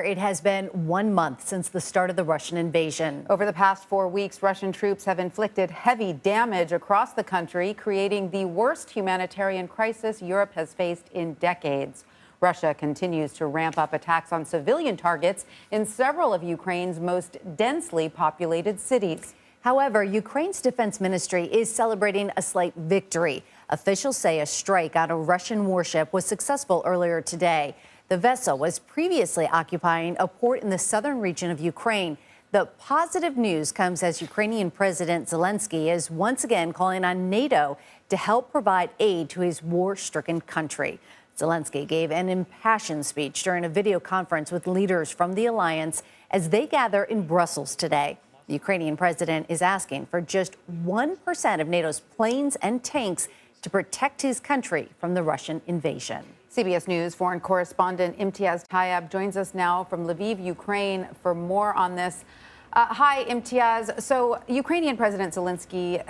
it has been 1 month since the start of the Russian invasion. Over the past 4 weeks, Russian troops have inflicted heavy damage across the country, creating the worst humanitarian crisis Europe has faced in decades. Russia continues to ramp up attacks on civilian targets in several of Ukraine's most densely populated cities. However, Ukraine's defense ministry is celebrating a slight victory. Officials say a strike on a Russian warship was successful earlier today. The vessel was previously occupying a port in the southern region of Ukraine. The positive news comes as Ukrainian President Zelenskyy is once again calling on NATO to help provide aid to his war-stricken country. Zelenskyy gave an impassioned speech during a video conference with leaders from the alliance as they gather in Brussels today. The Ukrainian president is asking for just 1% of NATO's planes and tanks to protect his country from the Russian invasion. CBS News foreign correspondent Imtiaz Tyab joins us now from Lviv, Ukraine, for more on this. Hi, Imtiaz. So Ukrainian President Zelenskyy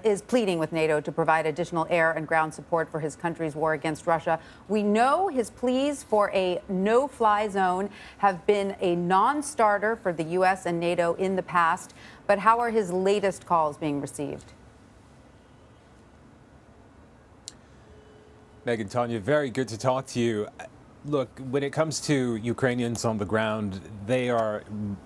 is pleading with NATO to provide additional air and ground support for his country's war against Russia. We know his pleas for a no-fly zone have been a non-starter for the U.S. and NATO in the past. But how are his latest calls being received? Megan, Tanya, very good to talk to you. Look, when it comes to Ukrainians on the ground, they are,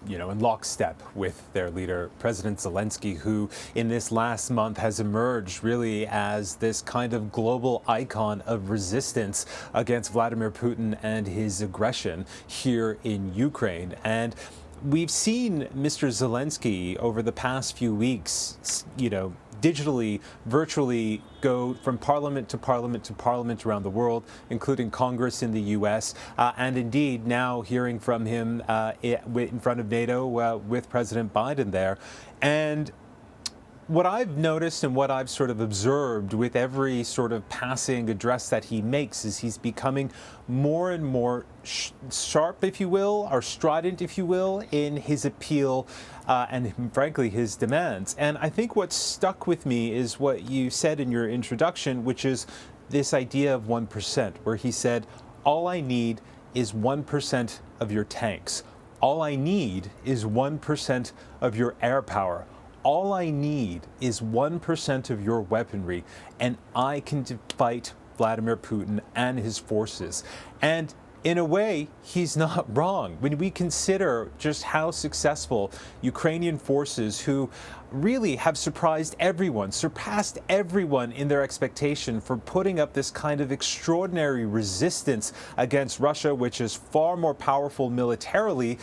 in lockstep with their leader, President Zelenskyy, who in this last month has emerged really as this kind of global icon of resistance against Vladimir Putin and his aggression here in Ukraine. And we've seen Mr. Zelenskyy over the past few weeks, digitally, virtually go from parliament to parliament to parliament around the world, including Congress in the U.S., and indeed now hearing from him in front of NATO with President Biden there. And what I've noticed and what I've sort of observed with every sort of passing address that he makes is he's becoming more and more sharp, if you will, or strident, if you will, in his appeal and frankly his demands. And I think what stuck with me is what you said in your introduction, which is this idea of 1%, where he said, all I need is 1% of your tanks. All I need is 1% of your air power. All I need is 1% of your weaponry, and I can fight Vladimir Putin and his forces. And in a way, he's not wrong. When we consider just how successful Ukrainian forces, who really have surpassed everyone in their expectation for putting up this kind of extraordinary resistance against Russia, which is far more powerful militarily,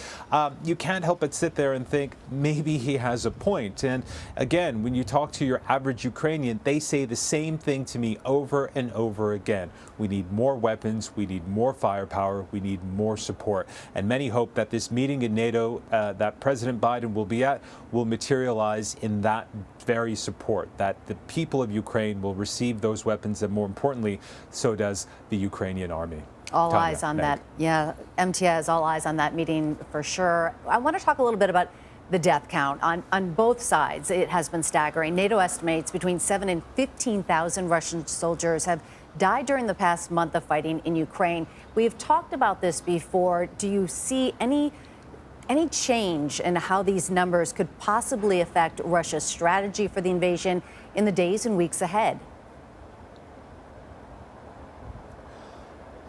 you can't help but sit there and think maybe he has a point. And again, when you talk to your average Ukrainian, they say the same thing to me over and over again. We need more weapons, we need more firepower, we need more support. And many hope that this meeting in NATO that President Biden will be at will materialize in that very support, that the people of Ukraine will receive those weapons, and more importantly, so does the Ukrainian army. All Tanya, eyes on that. Yeah, Imtiaz, all eyes on that meeting for sure. I want to talk a little bit about the death count on both sides. It has been staggering. NATO estimates between 7,000 and 15,000 Russian soldiers have died during the past month of fighting in Ukraine. We've talked about this before. Do you see any change in how these numbers could possibly affect Russia's strategy for the invasion in the days and weeks ahead?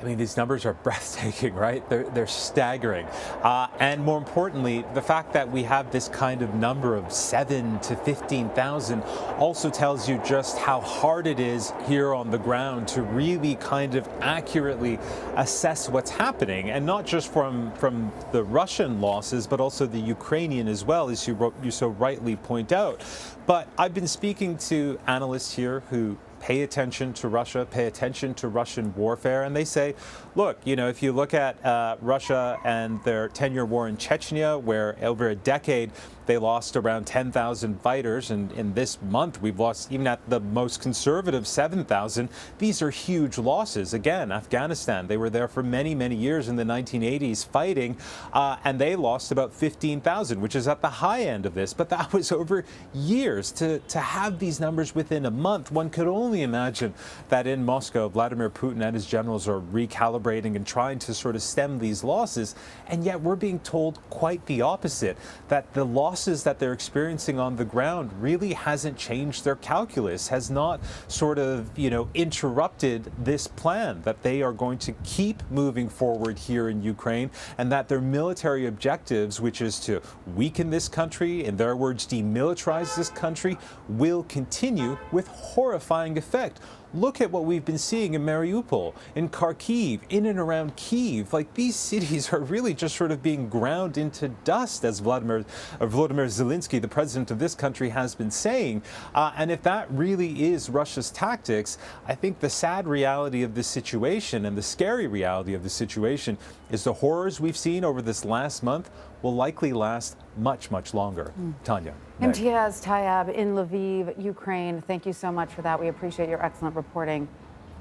I mean, these numbers are breathtaking, right? They're staggering. And more importantly, the fact that we have this kind of number of 7,000 to 15,000 also tells you just how hard it is here on the ground to really kind of accurately assess what's happening. And not just from the Russian losses, but also the Ukrainian as well, as you so rightly point out. But I've been speaking to analysts here who pay attention to Russia, pay attention to Russian warfare, and they say, look, if you look at Russia and their 10-year war in Chechnya, where over a decade they lost around 10,000 fighters, and in this month we've lost, even at the most conservative, 7,000. These are huge losses. Again, Afghanistan, they were there for many, many years in the 1980s fighting, and they lost about 15,000, which is at the high end of this, but that was over years. To have these numbers within a month, one could only only imagine that in Moscow, Vladimir Putin and his generals are recalibrating and trying to sort of stem these losses. And yet we're being told quite the opposite, that the losses that they're experiencing on the ground really hasn't changed their calculus, has not sort of, interrupted this plan, that they are going to keep moving forward here in Ukraine, and that their military objectives, which is to weaken this country, in their words, demilitarize this country, will continue with horrifying effect. Look at what we've been seeing in Mariupol, in Kharkiv, in and around Kyiv. Like, these cities are really just sort of being ground into dust, as Volodymyr Zelenskyy, the president of this country, has been saying. And if that really is Russia's tactics, I think the sad reality of this situation and the scary reality of the situation is the horrors we've seen over this last month will likely last much, much longer. Tanya. Imtiaz Tyab in Lviv, Ukraine. Thank you so much for that. We appreciate your excellent reporting.